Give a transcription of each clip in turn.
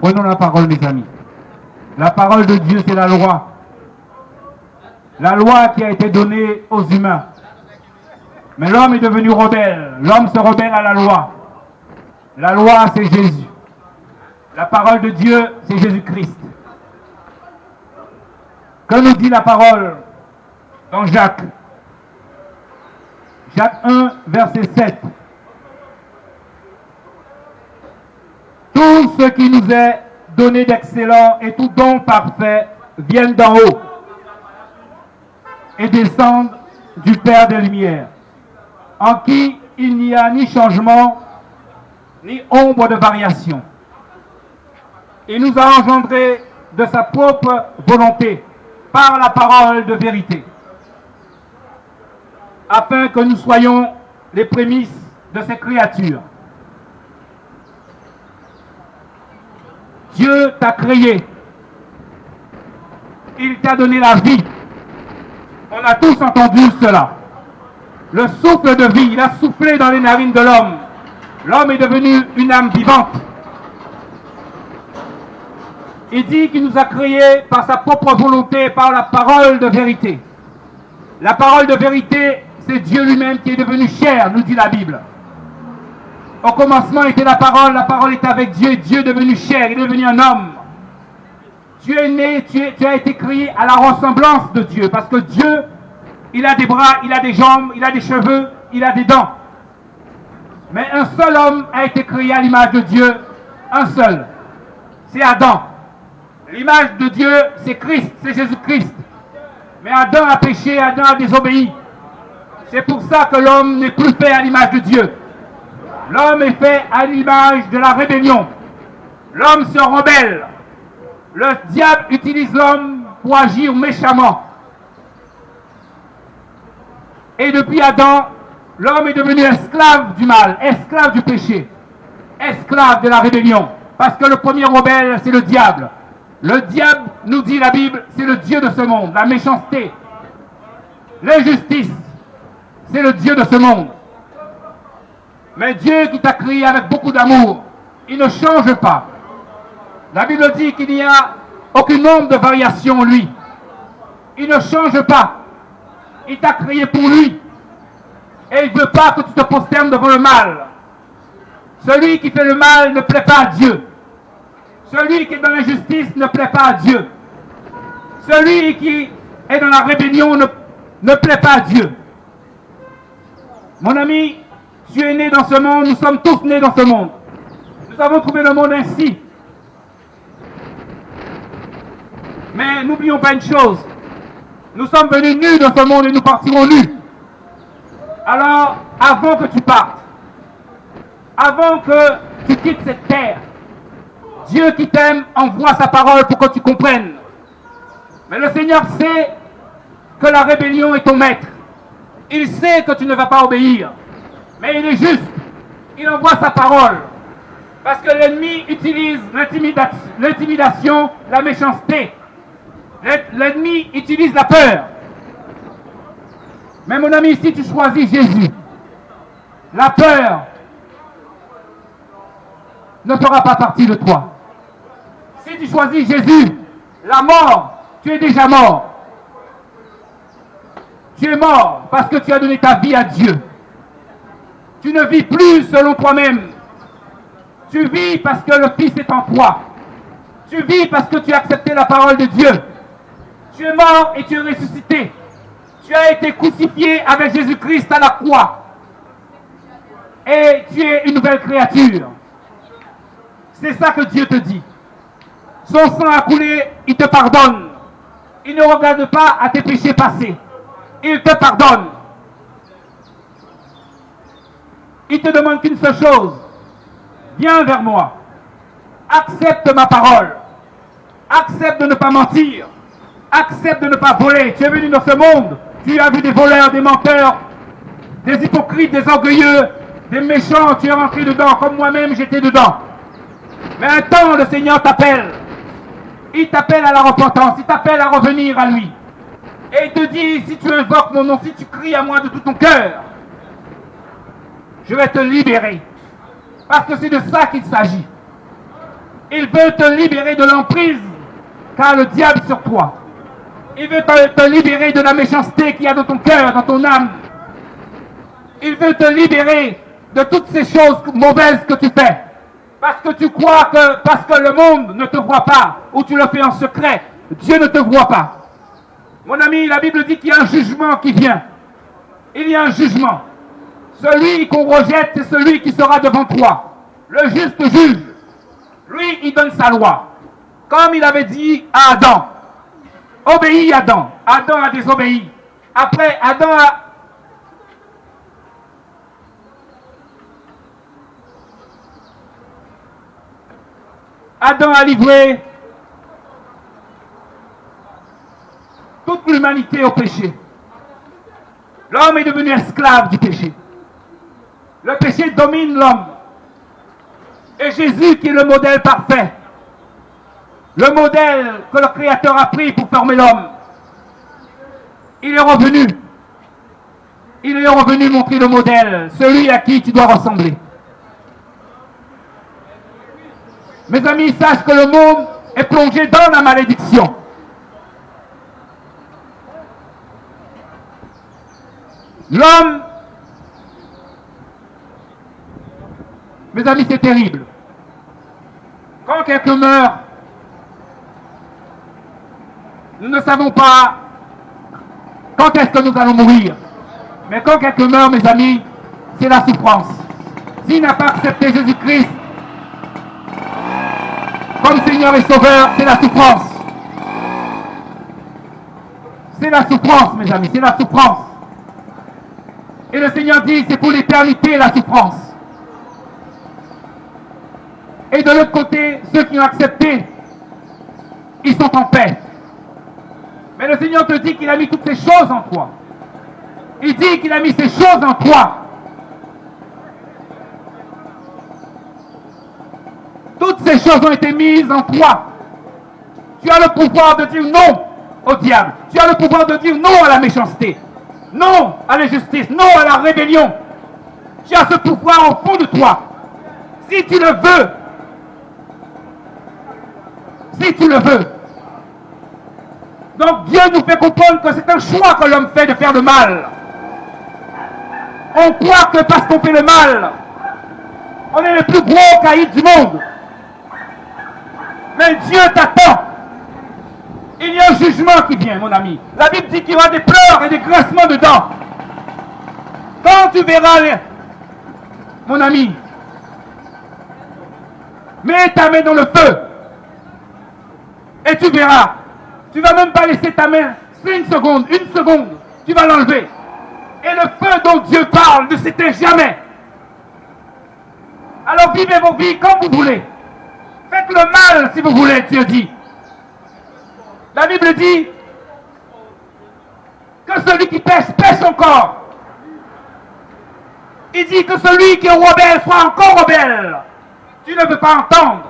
Prenons la parole, mes amis. La parole de Dieu, c'est la loi. La loi qui a été donnée aux humains. Mais l'homme est devenu rebelle. L'homme se rebelle à la loi. La loi, c'est Jésus. La parole de Dieu, c'est Jésus-Christ. Que nous dit la parole dans Jacques? Jacques 1, verset 7. Tout ce qui nous est donné d'excellent et tout don parfait viennent d'en haut et descendent du Père des Lumières, en qui il n'y a ni changement, ni ombre de variation. Il nous a engendrés de sa propre volonté, par la parole de vérité, afin que nous soyons les prémices de ses créatures. Dieu t'a créé. Il t'a donné la vie. On a tous entendu cela. Le souffle de vie, il a soufflé dans les narines de l'homme. L'homme est devenu une âme vivante. Il dit qu'il nous a créés par sa propre volonté, par la parole de vérité. La parole de vérité, c'est Dieu lui-même qui est devenu chair, nous dit la Bible. Au commencement était la parole était avec Dieu, Dieu est devenu chair, il est devenu un homme. Tu es né, tu as été créé à la ressemblance de Dieu, parce que Dieu, il a des bras, il a des jambes, il a des cheveux, il a des dents. Mais un seul homme a été créé à l'image de Dieu, un seul, c'est Adam. L'image de Dieu, c'est Christ, c'est Jésus-Christ. Mais Adam a péché, Adam a désobéi. C'est pour ça que l'homme n'est plus fait à l'image de Dieu. L'homme est fait à l'image de la rébellion. L'homme se rebelle. Le diable utilise l'homme pour agir méchamment. Et depuis Adam, l'homme est devenu esclave du mal, esclave du péché, esclave de la rébellion. Parce que le premier rebelle, c'est le diable. Le diable, nous dit la Bible, c'est le Dieu de ce monde, la méchanceté, l'injustice, c'est le Dieu de ce monde. Mais Dieu qui t'a créé avec beaucoup d'amour, il ne change pas. La Bible dit qu'il n'y a aucune ombre de variation en lui. Il ne change pas. Il t'a créé pour lui. Et il ne veut pas que tu te prosternes devant le mal. Celui qui fait le mal ne plaît pas à Dieu. Celui qui est dans l'injustice ne plaît pas à Dieu. Celui qui est dans la rébellion ne plaît pas à Dieu. Mon ami, tu es né dans ce monde, nous sommes tous nés dans ce monde. Nous avons trouvé le monde ainsi. Mais n'oublions pas une chose. Nous sommes venus nus dans ce monde et nous partirons nus. Alors, avant que tu partes, avant que tu quittes cette terre, Dieu qui t'aime envoie sa parole pour que tu comprennes. Mais le Seigneur sait que la rébellion est ton maître. Il sait que tu ne vas pas obéir. Mais il est juste. Il envoie sa parole. Parce que l'ennemi utilise l'intimidation, la méchanceté. L'ennemi utilise la peur. Mais mon ami, si tu choisis Jésus, la peur ne fera pas partie de toi. Si tu choisis Jésus, la mort, tu es déjà mort. Tu es mort parce que tu as donné ta vie à Dieu. Tu ne vis plus selon toi-même. Tu vis parce que le Fils est en toi. Tu vis parce que tu as accepté la parole de Dieu. Tu es mort et tu es ressuscité. Tu as été crucifié avec Jésus-Christ à la croix. Et tu es une nouvelle créature. C'est ça que Dieu te dit. Son sang a coulé, il te pardonne. Il ne regarde pas à tes péchés passés. Il te pardonne. Il te demande qu'une seule chose. Viens vers moi. Accepte ma parole. Accepte de ne pas mentir. Accepte de ne pas voler. Tu es venu dans ce monde. Tu as vu des voleurs, des menteurs, des hypocrites, des orgueilleux, des méchants. Tu es rentré dedans, comme moi-même j'étais dedans. Mais un temps, le Seigneur t'appelle. Il t'appelle à la repentance. Il t'appelle à revenir à lui. Et il te dit, si tu invoques mon nom, si tu cries à moi de tout ton cœur, je vais te libérer. Parce que c'est de ça qu'il s'agit. Il veut te libérer de l'emprise qu'a le diable sur toi. Il veut te libérer de la méchanceté qu'il y a dans ton cœur, dans ton âme. Il veut te libérer de toutes ces choses mauvaises que tu fais. Parce que tu crois que, parce que le monde ne te voit pas, ou tu le fais en secret, Dieu ne te voit pas. Mon ami, la Bible dit qu'il y a un jugement qui vient. Il y a un jugement. Celui qu'on rejette, c'est celui qui sera devant toi. Le juste juge. Lui, il donne sa loi. Comme il avait dit à Adam. Obéis Adam. Adam a désobéi. Après, Adam a livré toute l'humanité au péché. L'homme est devenu esclave du péché. Le péché domine l'homme. Et Jésus, qui est le modèle parfait, le modèle que le Créateur a pris pour former l'homme, il est revenu. Il est revenu montrer le modèle, celui à qui tu dois ressembler. Mes amis, sachez que le monde est plongé dans la malédiction. L'homme, mes amis, c'est terrible. Quand quelqu'un meurt, nous ne savons pas quand est-ce que nous allons mourir. Mais quand quelqu'un meurt, mes amis, c'est la souffrance. S'il n'a pas accepté Jésus-Christ comme Seigneur et Sauveur, c'est la souffrance. C'est la souffrance, mes amis, c'est la souffrance. Et le Seigneur dit, c'est pour l'éternité la souffrance. Et de l'autre côté, ceux qui ont accepté, ils sont en paix. Mais le Seigneur te dit qu'il a mis toutes ces choses en toi. Il dit qu'il a mis ces choses en toi. Toutes ces choses ont été mises en toi. Tu as le pouvoir de dire non au diable. Tu as le pouvoir de dire non à la méchanceté. Non à l'injustice. Non à la rébellion. Tu as ce pouvoir au fond de toi. Si tu le veux. Si tu le veux. Donc Dieu nous fait comprendre que c'est un choix que l'homme fait de faire le mal. On croit que parce qu'on fait le mal, on est le plus gros caïd du monde. Mais Dieu t'attend. Il y a un jugement qui vient, mon ami. La Bible dit qu'il y aura des pleurs et des grincements dedans. Quand tu verras, mon ami, mets ta main dans le feu. Et tu verras. Tu ne vas même pas laisser ta main 5 secondes, 1 seconde. Tu vas l'enlever. Et le feu dont Dieu parle ne s'éteint jamais. Alors vivez vos vies comme vous voulez. Faites le mal si vous voulez, Dieu dit. La Bible dit que celui qui pêche, pêche encore. Il dit que celui qui est rebelle soit encore rebelle. Tu ne veux pas entendre.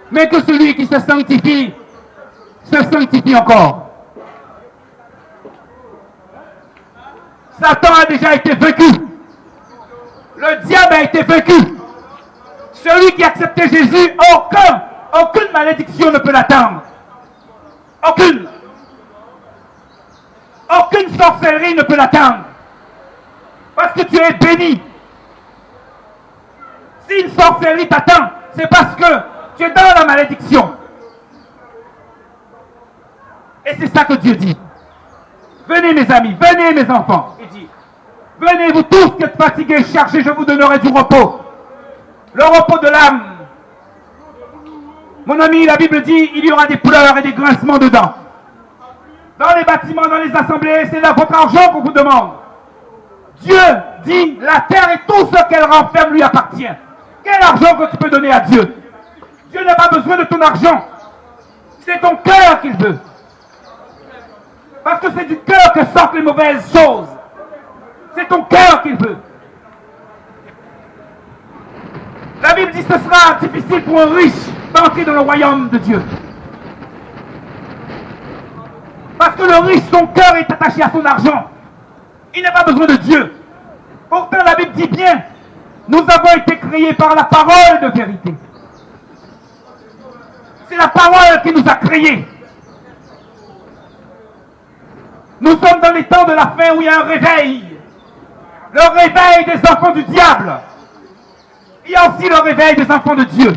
Mais que celui qui se sanctifie encore. Satan a déjà été vaincu. Le diable a été vaincu. Celui qui a accepté Jésus, aucune malédiction ne peut l'atteindre. Aucune. Aucune sorcellerie ne peut l'atteindre. Parce que tu es béni. Si une sorcellerie t'atteint, c'est parce que tu es dans la malédiction. Et c'est ça que Dieu dit. Venez mes amis, venez mes enfants. Il dit, venez vous tous qui êtes fatigués, chargés, je vous donnerai du repos. Le repos de l'âme. Mon ami, la Bible dit, il y aura des pleurs et des grincements dedans. Dans les bâtiments, dans les assemblées, c'est là votre argent qu'on vous demande. Dieu dit, la terre et tout ce qu'elle renferme lui appartient. Quel argent que tu peux donner à Dieu? Dieu n'a pas besoin de ton argent. C'est ton cœur qu'il veut. Parce que c'est du cœur que sortent les mauvaises choses. C'est ton cœur qu'il veut. La Bible dit que ce sera difficile pour un riche d'entrer dans le royaume de Dieu. Parce que le riche, son cœur est attaché à son argent. Il n'a pas besoin de Dieu. Pourtant, la Bible dit bien Nous avons été créés par la parole de vérité. C'est la parole qui nous a créés. Nous sommes dans les temps de la fin où il y a un réveil. Le réveil des enfants du diable. Il y a aussi le réveil des enfants de Dieu.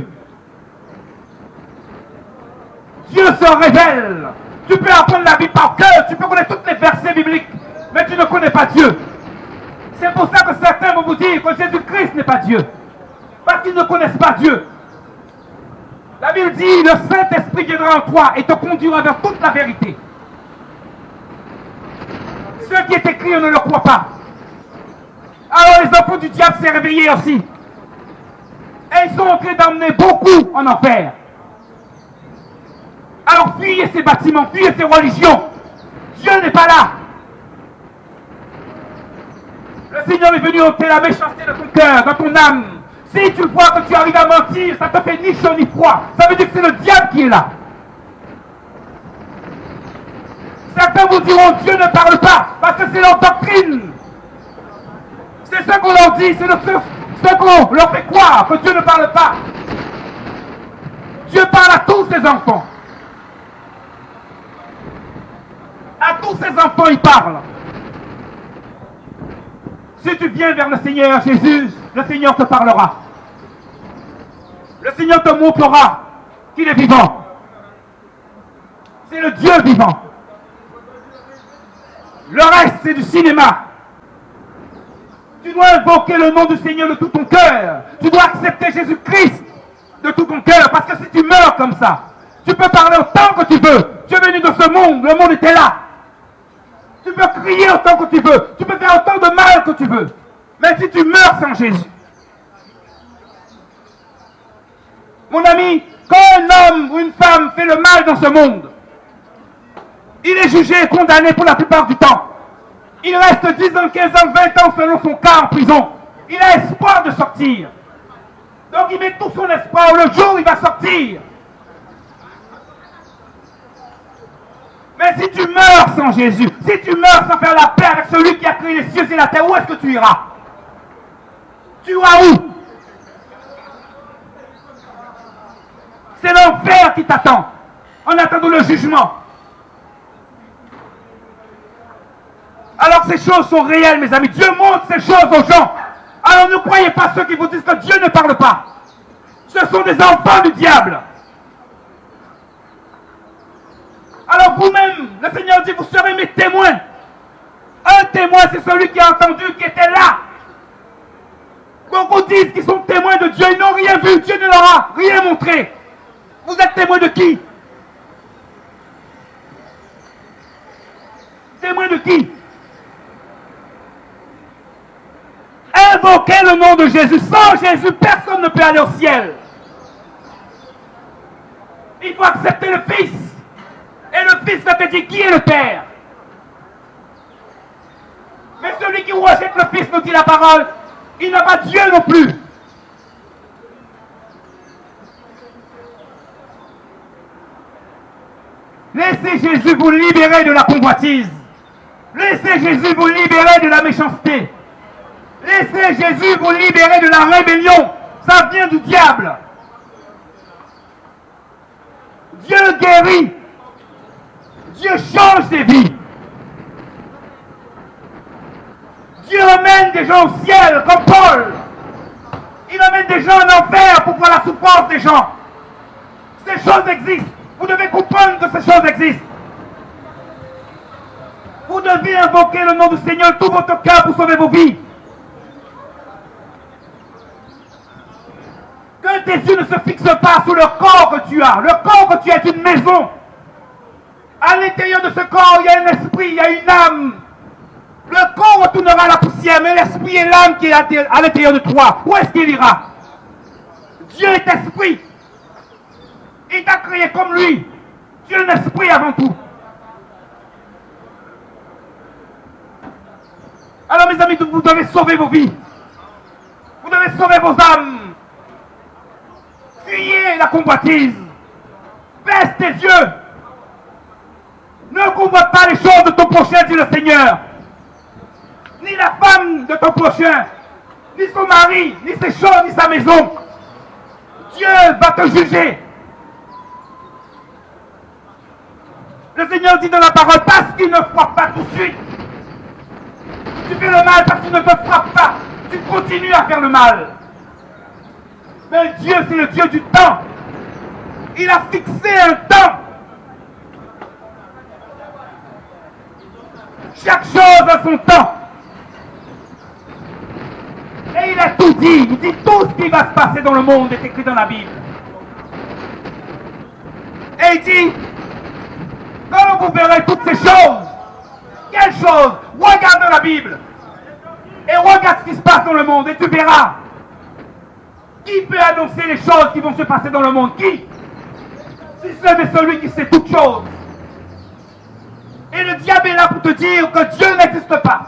Dieu se révèle. Tu peux apprendre la Bible par cœur, tu peux connaître tous les versets bibliques, mais tu ne connais pas Dieu. C'est pour ça que certains vont vous dire que Jésus-Christ n'est pas Dieu. Parce qu'ils ne connaissent pas Dieu. La Bible dit, le Saint-Esprit viendra en toi et te conduira vers toute la vérité. Ce qui est écrit, on ne le croit pas. Alors les enfants du diable s'est réveillés aussi. Et ils sont en train d'emmener beaucoup en enfer. Alors fuyez ces bâtiments, fuyez ces religions. Dieu n'est pas là. Le Seigneur est venu ôter la méchanceté de ton cœur, dans ton âme. Si tu vois que tu arrives à mentir, ça te fait ni chaud ni froid. Ça veut dire que c'est le diable qui est là. Certains vous diront Dieu ne parle pas, parce que c'est leur doctrine. C'est ce qu'on leur dit, c'est ce qu'on leur fait croire, que Dieu ne parle pas. Dieu parle à tous ses enfants. À tous ses enfants, il parle. Si tu viens vers le Seigneur Jésus, le Seigneur te parlera. Le Seigneur te montrera qu'il est vivant. C'est le Dieu vivant. Le reste, c'est du cinéma. Tu dois invoquer le nom du Seigneur de tout ton cœur. Tu dois accepter Jésus-Christ de tout ton cœur. Parce que si tu meurs comme ça, tu peux parler autant que tu veux. Tu es venu de ce monde, le monde était là. Tu peux crier autant que tu veux. Tu peux faire autant de mal que tu veux. Mais si tu meurs sans Jésus. Mon ami, quand un homme ou une femme fait le mal dans ce monde, il est jugé et condamné pour la plupart du temps. Il reste 10 ans, 15 ans, 20 ans selon son cas en prison. Il a espoir de sortir. Donc il met tout son espoir le jour où il va sortir. Mais si tu meurs sans Jésus, si tu meurs sans faire la paix avec celui qui a créé les cieux et la terre, où est-ce que tu iras? Tu iras où? C'est l'enfer qui t'attend, en attendant le jugement. Alors ces choses sont réelles, mes amis. Dieu montre ces choses aux gens. Alors ne croyez pas ceux qui vous disent que Dieu ne parle pas. Ce sont des enfants du diable. Alors vous-même, le Seigneur dit, vous serez mes témoins. Un témoin, c'est celui qui a entendu, qui était là. Beaucoup disent qu'ils sont témoins de Dieu, ils n'ont rien vu, Dieu ne leur a rien montré. Vous êtes témoins de qui? Témoins de qui? Invoquez le nom de Jésus. Sans Jésus, personne ne peut aller au ciel. Il faut accepter le Fils. Et le Fils va te dire qui est le Père. Mais celui qui rejette le Fils, nous dit la parole, il n'a pas Dieu non plus. Laissez Jésus vous libérer de la convoitise. Laissez Jésus vous libérer de la méchanceté. Laissez Jésus vous libérer de la rébellion. Ça vient du diable. Dieu guérit. Dieu change des vies. Dieu emmène des gens au ciel, comme Paul. Il emmène des gens en enfer pour voir la souffrance des gens. Ces choses existent. Vous devez comprendre que ces choses existent. Vous devez invoquer le nom du Seigneur tout votre cœur pour sauver vos vies. Que tes yeux ne se fixent pas sur le corps que tu as. Le corps que tu as est une maison. À l'intérieur de ce corps, il y a un esprit, il y a une âme. Le corps retournera à la poussière, mais l'esprit et l'âme qui est à l'intérieur de toi, où est-ce qu'il ira? Dieu est esprit. Il t'a créé comme lui. Dieu est un esprit avant tout. Alors mes amis, vous devez sauver vos vies. Vous devez sauver vos âmes. Fuyez la convoitise. Baisse tes yeux. Ne convoite pas les choses de ton prochain, dit le Seigneur. Ni la femme de ton prochain. ni son mari, ni ses choses, ni sa maison. Dieu va te juger. Le Seigneur dit dans la parole, parce qu'il ne frappe pas tout de suite. Tu fais le mal parce qu'il ne te frappe pas. Tu continues à faire le mal. Mais Dieu, c'est le Dieu du temps. Il a fixé un temps. Chaque chose a son temps. Et il a tout dit. Il dit tout ce qui va se passer dans le monde est écrit dans la Bible. Et il dit, quand vous verrez toutes ces choses, quelles choses? Regarde la Bible. Et regarde ce qui se passe dans le monde et tu verras. Qui peut annoncer les choses qui vont se passer dans le monde? Qui? Si ce n'est celui qui sait toutes choses. Et le diable est là pour te dire que Dieu n'existe pas.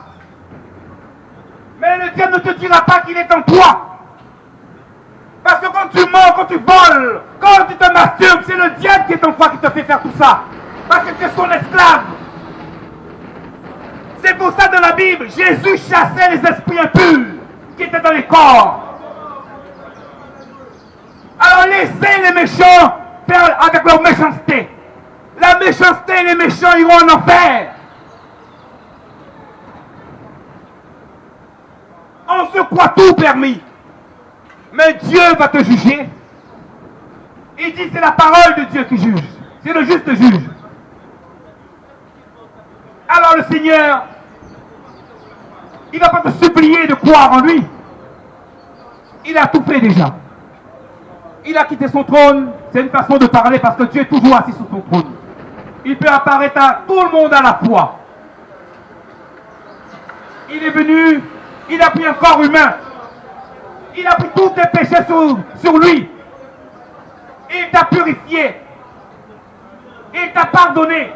Mais le diable ne te dira pas qu'il est en toi. Parce que quand tu mens, quand tu voles, quand tu te masturbes, c'est le diable qui est en toi qui te fait faire tout ça. Parce que tu es son esclave. C'est pour ça dans la Bible, Jésus chassait les esprits impurs qui étaient dans les corps. Alors laissez les méchants faire avec leur méchanceté. La méchanceté, les méchants iront en enfer. On se croit tout permis. Mais Dieu va te juger. Il dit c'est la parole de Dieu qui juge. C'est le juste juge. Alors le Seigneur, il ne va pas te supplier de croire en lui. Il a tout fait déjà. Il a quitté son trône. C'est une façon de parler parce que Dieu est toujours assis sur son trône. Il peut apparaître à tout le monde à la fois. Il est venu, il a pris un corps humain. Il a pris tous tes péchés sur lui. Il t'a purifié. Il t'a pardonné.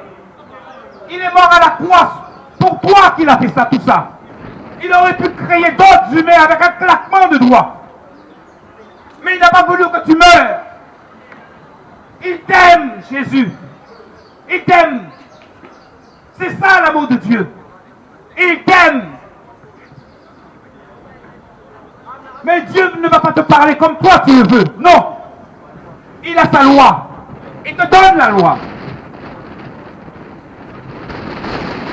Il est mort à la croix pour toi qu'il a fait ça, tout ça. Il aurait pu créer d'autres humains avec un claquement de doigts. Mais il n'a pas voulu que tu meurs. Il t'aime, Jésus. Il t'aime. C'est ça l'amour de Dieu. Il t'aime. Mais Dieu ne va pas te parler comme toi tu le veux. Non. Il a sa loi. Il te donne la loi.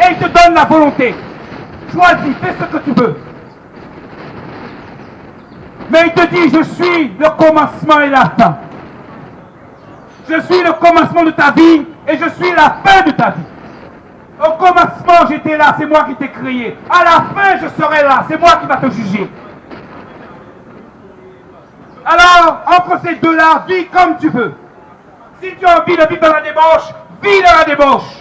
Et il te donne la volonté. Choisis, fais ce que tu veux. Mais il te dit, je suis le commencement et la fin. Je suis le commencement de ta vie et je suis la fin de ta vie. Au commencement, j'étais là, c'est moi qui t'ai créé. À la fin, je serai là, c'est moi qui va te juger. Alors, entre ces deux-là, vis comme tu veux. Si tu as envie de vivre dans la débauche, vis dans la débauche.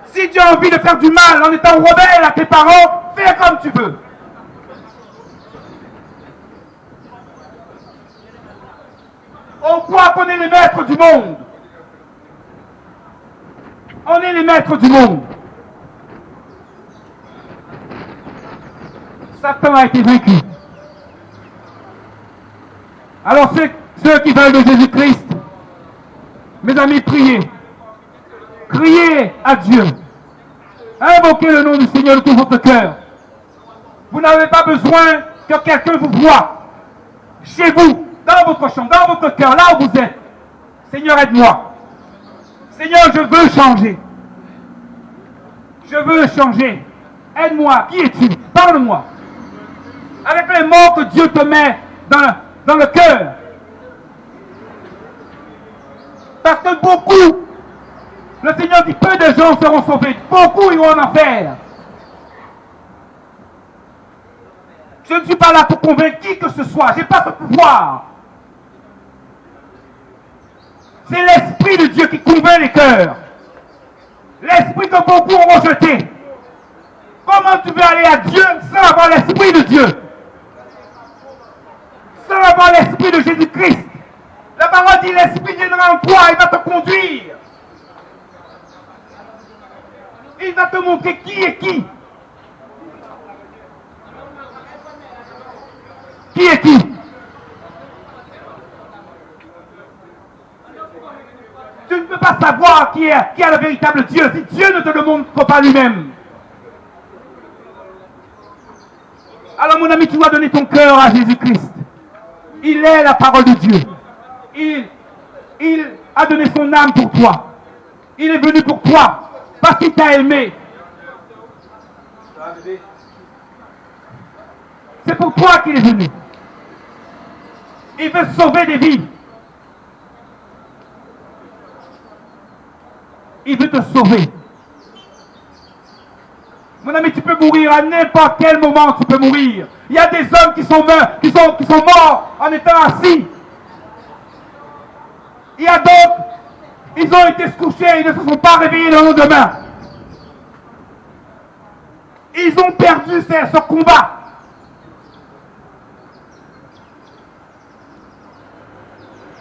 Si tu as envie de faire du mal en étant rebelle à tes parents, fais comme tu veux. On croit qu'on est les maîtres du monde. On est les maîtres du monde. Satan a été vaincu. Alors ceux qui veulent de Jésus-Christ, mes amis, priez. Criez à Dieu. Invoquez le nom du Seigneur de tout votre cœur. Vous n'avez pas besoin que quelqu'un vous voie. Chez vous, dans votre chambre, dans votre cœur, là où vous êtes. Seigneur, aide-moi. Seigneur, je veux changer. Je veux changer. Aide-moi. Qui es-tu? Parle-moi. Avec les mots que Dieu te met dans le cœur. Parce que beaucoup, le Seigneur dit, peu de gens seront sauvés. Beaucoup iront en enfer. Je ne suis pas là pour convaincre qui que ce soit. Je n'ai pas ce pouvoir. C'est l'Esprit de Dieu qui convainc les cœurs. L'Esprit que beaucoup ont rejeté. Comment tu veux aller à Dieu sans avoir l'Esprit de Dieu? Sans avoir l'Esprit de Jésus-Christ. La parole dit, l'Esprit viendra en toi, il va te conduire. Il va te montrer qui est qui. Qui est qui? Tu ne peux pas savoir qui est le véritable Dieu si Dieu ne te le montre pas lui-même. Alors mon ami, tu dois donner ton cœur à Jésus-Christ. Il est la parole de Dieu. Il a donné son âme pour toi. Il est venu pour toi parce qu'il t'a aimé. C'est pour toi qu'il est venu. Il veut sauver des vies. Il veut te sauver. Mon ami, tu peux mourir à n'importe quel moment, tu peux mourir. Il y a des hommes qui sont morts en étant assis. Il y a d'autres, ils ont été se coucher, ils ne se sont pas réveillés le lendemain. Ils ont perdu ce combat.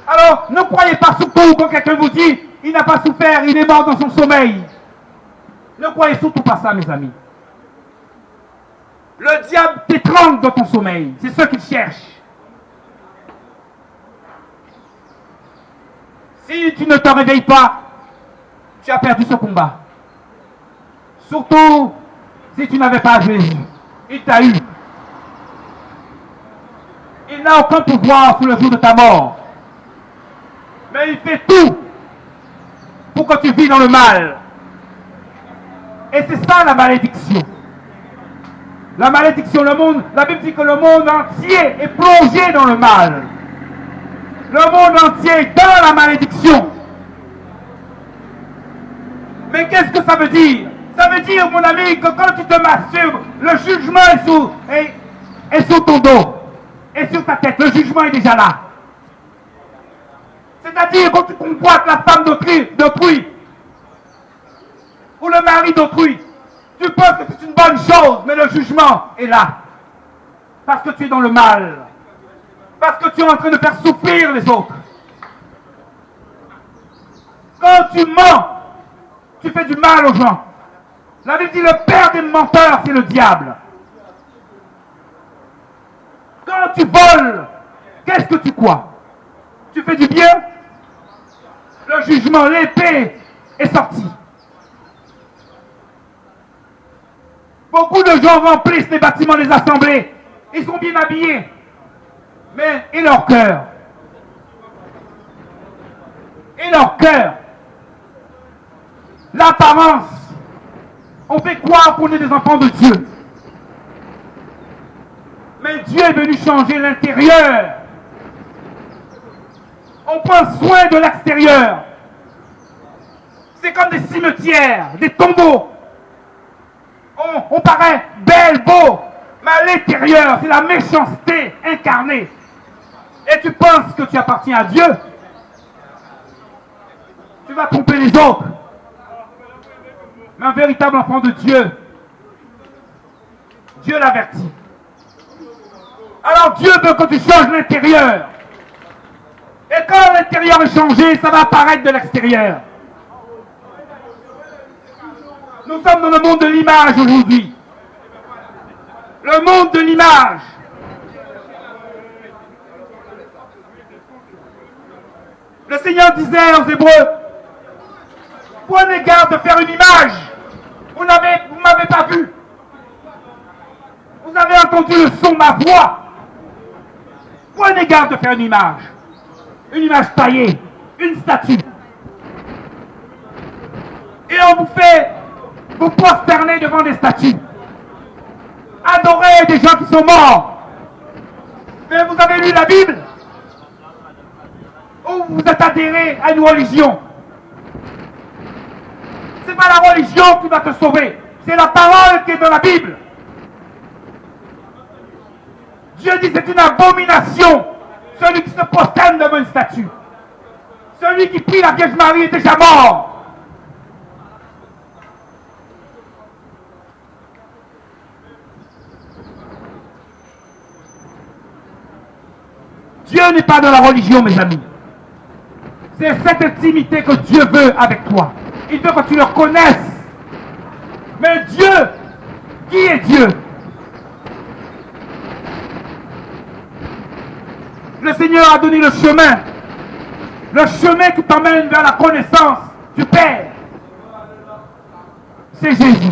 Alors, ne croyez pas surtout quand quelqu'un vous dit il n'a pas souffert, il est mort dans son sommeil. Ne croyez surtout pas ça, mes amis. Le diable t'étrangle dans ton sommeil. C'est ce qu'il cherche. Si tu ne te réveilles pas, tu as perdu ce combat. Surtout si tu n'avais pas Jésus. Il t'a eu. Il n'a aucun pouvoir sur le jour de ta mort. Mais il fait tout pour que tu vis dans le mal. Et c'est ça la malédiction. La malédiction, le monde, la Bible dit que le monde entier est plongé dans le mal. Le monde entier est dans la malédiction. Mais qu'est-ce que ça veut dire? Ça veut dire, mon ami, que quand tu te masturbes, le jugement est sur ton dos. Et sur ta tête. Le jugement est déjà là. C'est-à-dire quand tu convoites la femme d'autrui, ou le mari d'autrui, tu penses que c'est une bonne chose, mais le jugement est là. Parce que tu es dans le mal. Parce que tu es en train de faire souffrir les autres. Quand tu mens, tu fais du mal aux gens. La Bible dit le père des menteurs, c'est le diable. Quand tu voles, qu'est-ce que tu crois? Tu fais du bien? Le jugement, l'épée est sortie. Beaucoup de gens remplissent les bâtiments des assemblées. Ils sont bien habillés. Mais et leur cœur? Et leur cœur? L'apparence. On fait croire qu'on est des enfants de Dieu. Mais Dieu est venu changer l'intérieur. On prend soin de l'extérieur. C'est comme des cimetières, des tombeaux. On paraît belle, beau, mais à l'intérieur, c'est la méchanceté incarnée. Et tu penses que tu appartiens à Dieu. Tu vas tromper les autres. Mais un véritable enfant de Dieu, Dieu l'avertit. Alors Dieu veut que tu changes l'intérieur. Et quand l'intérieur est changé, ça va apparaître de l'extérieur. Nous sommes dans le monde de l'image aujourd'hui. Le monde de l'image. Le Seigneur disait aux Hébreux, prenez garde de faire une image. Vous ne m'avez pas vu. Vous avez entendu le son de ma voix. Prenez garde de faire une image. Une image taillée. Une statue. Et on vous fait vous prosterner devant des statues. Adorer des gens qui sont morts. Mais vous avez lu la Bible? Ou vous êtes adhéré à une religion? C'est pas la religion qui va te sauver. C'est la parole qui est dans la Bible. Dieu dit c'est une abomination. Celui qui se prosterne devant une statue. Celui qui prie la Vierge Marie est déjà mort. Dieu n'est pas dans la religion, mes amis. C'est cette intimité que Dieu veut avec toi. Il veut que tu le connaisses. Mais Dieu, qui est Dieu? Le Seigneur a donné le chemin. Le chemin qui t'emmène vers la connaissance du Père. C'est Jésus.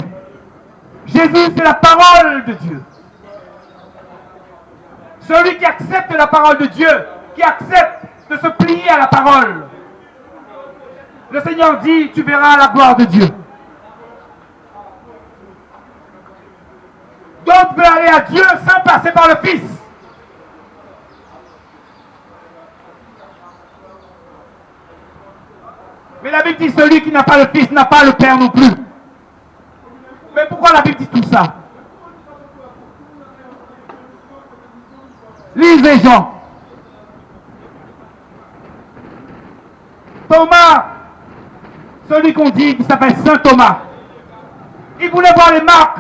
Jésus, c'est la parole de Dieu. Celui qui accepte la parole de Dieu, qui accepte de se plier à la parole. Le Seigneur dit, tu verras la gloire de Dieu. D'autres veulent aller à Dieu sans passer par le Fils. Mais la Bible dit, celui qui n'a pas le Fils n'a pas le Père non plus. Mais pourquoi la Bible dit tout ça? Lisez Jean. Thomas, celui qu'on dit qui s'appelle Saint Thomas, il voulait voir les marques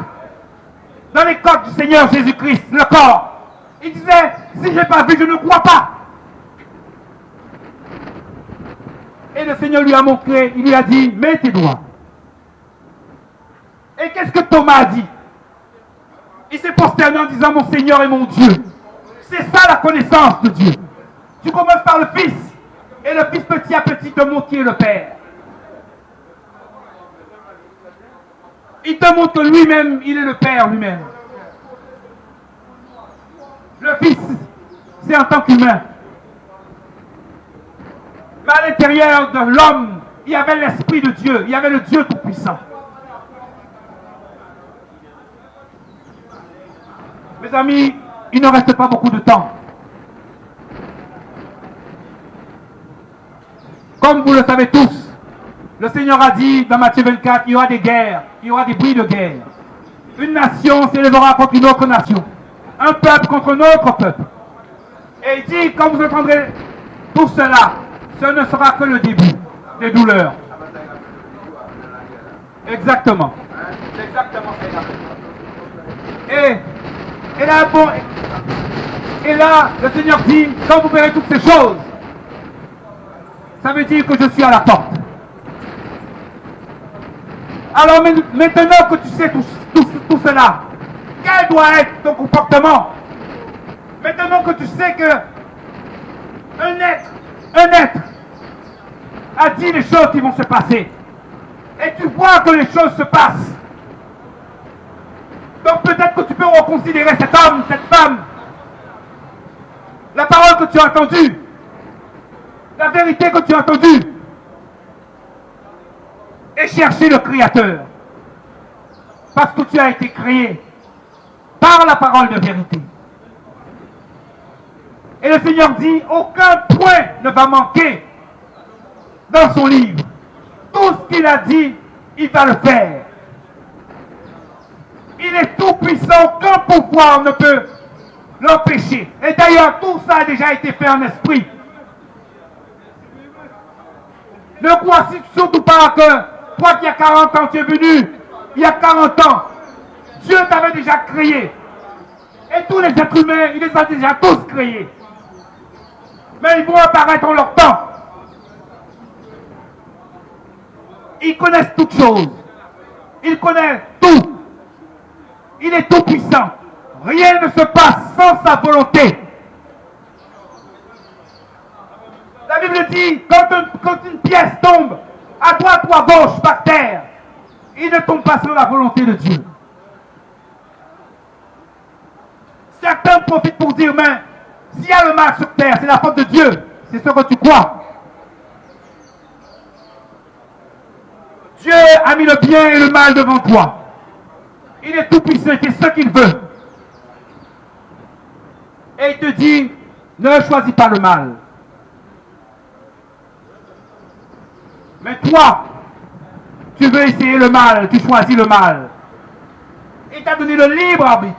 dans les côtes du Seigneur Jésus-Christ, le corps. Il disait, si je n'ai pas vu, je ne crois pas. Et le Seigneur lui a montré, il lui a dit, mets tes doigts. Et qu'est-ce que Thomas a dit? Il s'est prosterné en disant, mon Seigneur et mon Dieu. C'est ça la connaissance de Dieu. Tu commences par le Fils, et le Fils petit à petit te montre qui est le Père. Il te montre que lui-même, il est le Père lui-même. Le Fils, c'est en tant qu'humain. Mais à l'intérieur de l'homme, il y avait l'Esprit de Dieu, il y avait le Dieu Tout-Puissant. Mes amis, il ne reste pas beaucoup de temps. Comme vous le savez tous, le Seigneur a dit dans Matthieu 24, il y aura des guerres, il y aura des bruits de guerre. Une nation s'élèvera contre une autre nation. Un peuple contre un autre peuple. Et il dit, quand vous entendrez tout cela, ce ne sera que le début des douleurs. Exactement. C'est exactement ça. Et là, le Seigneur dit, quand vous verrez toutes ces choses, ça veut dire que je suis à la porte. Alors maintenant que tu sais tout cela, quel doit être ton comportement? Maintenant que tu sais que un être a dit les choses qui vont se passer, et tu vois que les choses se passent, donc peut-être que tu peux reconsidérer cet homme, cette femme, la parole que tu as entendue, la vérité que tu as entendue, et chercher le Créateur. Parce que tu as été créé par la parole de vérité. Et le Seigneur dit, aucun point ne va manquer dans son livre. Tout ce qu'il a dit, il va le faire. Il est tout puissant, aucun pouvoir ne peut l'empêcher. Et d'ailleurs, tout ça a déjà été fait en esprit. Ne crois surtout pas que toi qui as 40 ans, tu es venu il y a 40 ans. Dieu t'avait déjà créé. Et tous les êtres humains, il les a déjà tous créés. Mais ils vont apparaître en leur temps. Ils connaissent toutes choses. Il connaît tout. Il est tout puissant. Rien ne se passe sans sa volonté. La Bible dit, quand une pièce tombe à droite ou à gauche par terre, il ne tombe pas sur la volonté de Dieu. Certains profitent pour dire, mais s'il y a le mal sur terre, c'est la faute de Dieu. C'est ce que tu crois. Dieu a mis le bien et le mal devant toi. Il est tout puissant, il fait ce qu'il veut. Et il te dit, ne choisis pas le mal. Mais toi, tu veux essayer le mal, tu choisis le mal. Il t'a donné le libre arbitre.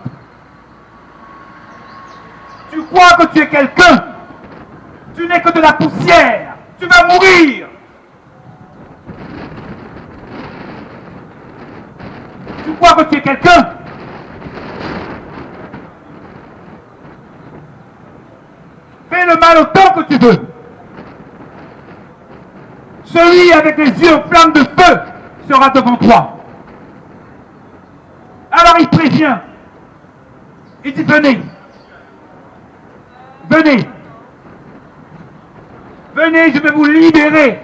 Tu crois que tu es quelqu'un. Tu n'es que de la poussière. Tu vas mourir. Tu crois que tu es quelqu'un. Fais le mal autant que tu veux. Celui avec les yeux en flamme de feu sera devant toi. Alors il prévient. Il dit, venez. Venez. Venez, je vais vous libérer.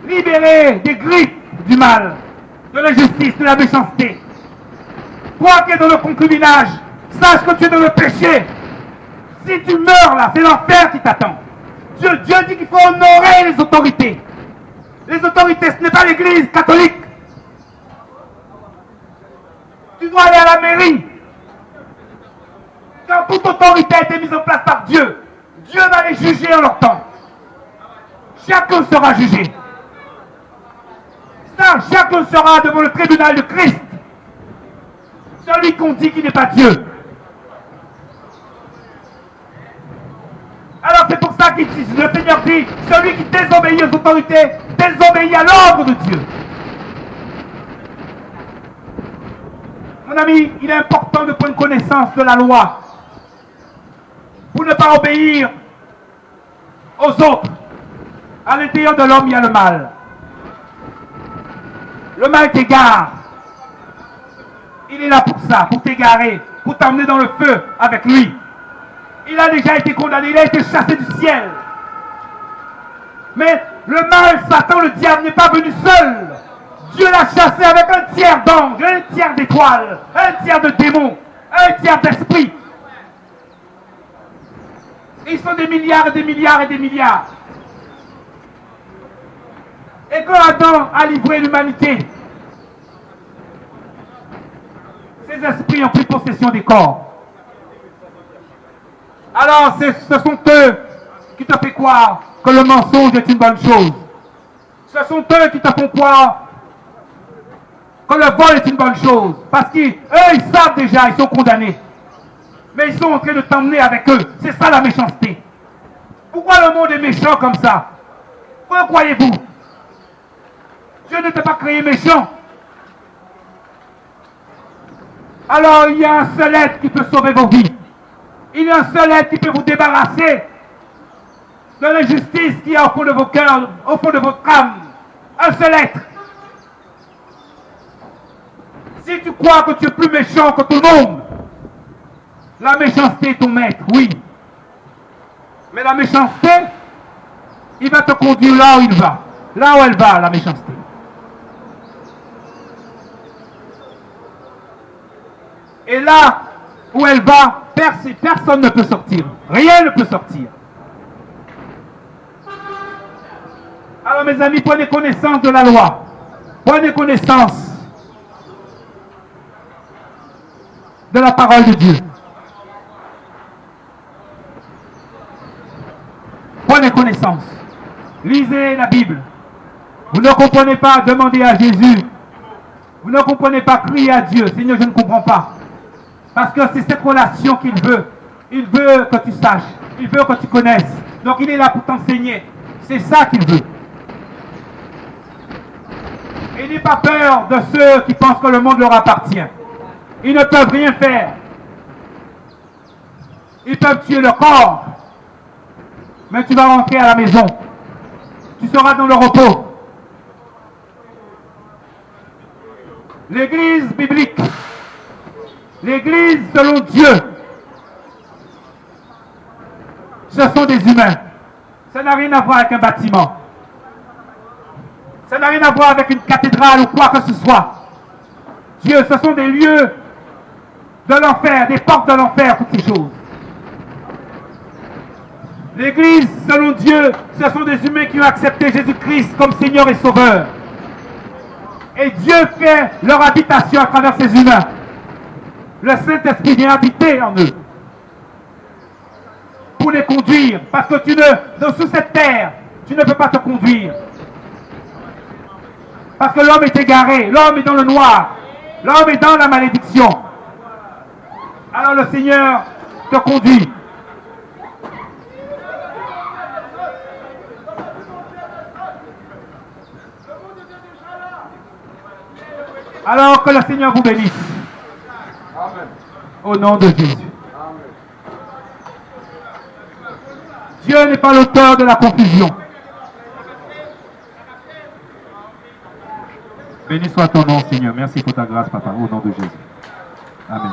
Libérer des griffes du mal, de l'injustice, de la méchanceté. Toi qui es dans le concubinage, Sache que tu es dans le péché. Si tu meurs là, c'est l'enfer qui t'attend. Dieu dit qu'il faut honorer les autorités. Les autorités, ce n'est pas l'église catholique. Tu dois aller à la mairie. Quand toute autorité a été mise en place par Dieu, Dieu va les juger en leur temps. Chacun sera jugé. Ça, chacun sera devant le tribunal de Christ. Celui qu'on dit qu'il n'est pas Dieu. Alors c'est pour ça que le Seigneur dit, celui qui désobéit aux autorités, désobéit à l'ordre de Dieu. Mon ami, il est important de prendre connaissance de la loi pour ne pas obéir aux autres. À l'intérieur de l'homme, il y a le mal. Le mal t'égare. Il est là pour ça, pour t'égarer, pour t'emmener dans le feu avec lui. Il a déjà été condamné, il a été chassé du ciel. Mais le mal, Satan, le diable, n'est pas venu seul. Dieu l'a chassé avec un tiers d'anges, un tiers d'étoiles, un tiers de démons, un tiers d'esprits. Ils sont des milliards et des milliards et des milliards. Et quand Adam a livré l'humanité, ces esprits ont pris possession des corps. Alors ce sont eux qui te font croire que le mensonge est une bonne chose. Ce sont eux qui te font croire que le vol est une bonne chose. Parce qu'eux, ils savent déjà, ils sont condamnés. Mais ils sont en train de t'emmener avec eux. C'est ça la méchanceté. Pourquoi le monde est méchant comme ça? Pourquoi croyez-vous? Dieu ne t'a pas créé méchant. Alors il y a un seul être qui peut sauver vos vies. Il y a un seul être qui peut vous débarrasser de l'injustice qui est au fond de vos cœurs, au fond de votre âme. Un seul être. Si tu crois que tu es plus méchant que tout le monde, la méchanceté est ton maître, oui. Mais la méchanceté, il va te conduire là où il va. Là où elle va, la méchanceté. Et là où elle va, personne ne peut sortir. Rien ne peut sortir. Alors mes amis, prenez connaissance de la loi. Prenez connaissance de la parole de Dieu. Prenez connaissance. Lisez la Bible. Vous ne comprenez pas, demandez à Jésus. Vous ne comprenez pas, criez à Dieu. Seigneur, je ne comprends pas. Parce que c'est cette relation qu'il veut. Il veut que tu saches. Il veut que tu connaisses. Donc il est là pour t'enseigner. C'est ça qu'il veut. Et n'aie pas peur de ceux qui pensent que le monde leur appartient. Ils ne peuvent rien faire. Ils peuvent tuer le corps. Mais tu vas rentrer à la maison. Tu seras dans le repos. L'église biblique, l'église selon Dieu, ce sont des humains. Ça n'a rien à voir avec un bâtiment. Ça n'a rien à voir avec une cathédrale ou quoi que ce soit. Dieu, ce sont des lieux de l'enfer, des portes de l'enfer, toutes ces choses. L'église, selon Dieu, ce sont des humains qui ont accepté Jésus-Christ comme Seigneur et Sauveur. Et Dieu fait leur habitation à travers ces humains. Le Saint-Esprit vient habiter en eux. Pour les conduire. Parce que sous cette terre, tu ne peux pas te conduire. Parce que l'homme est égaré, l'homme est dans le noir, l'homme est dans la malédiction. Alors le Seigneur te conduit. Alors que le Seigneur vous bénisse. Amen. Au nom de Jésus. Amen. Dieu n'est pas l'auteur de la confusion. Béni soit ton nom, Seigneur. Merci pour ta grâce, Papa, au nom de Jésus. Amen.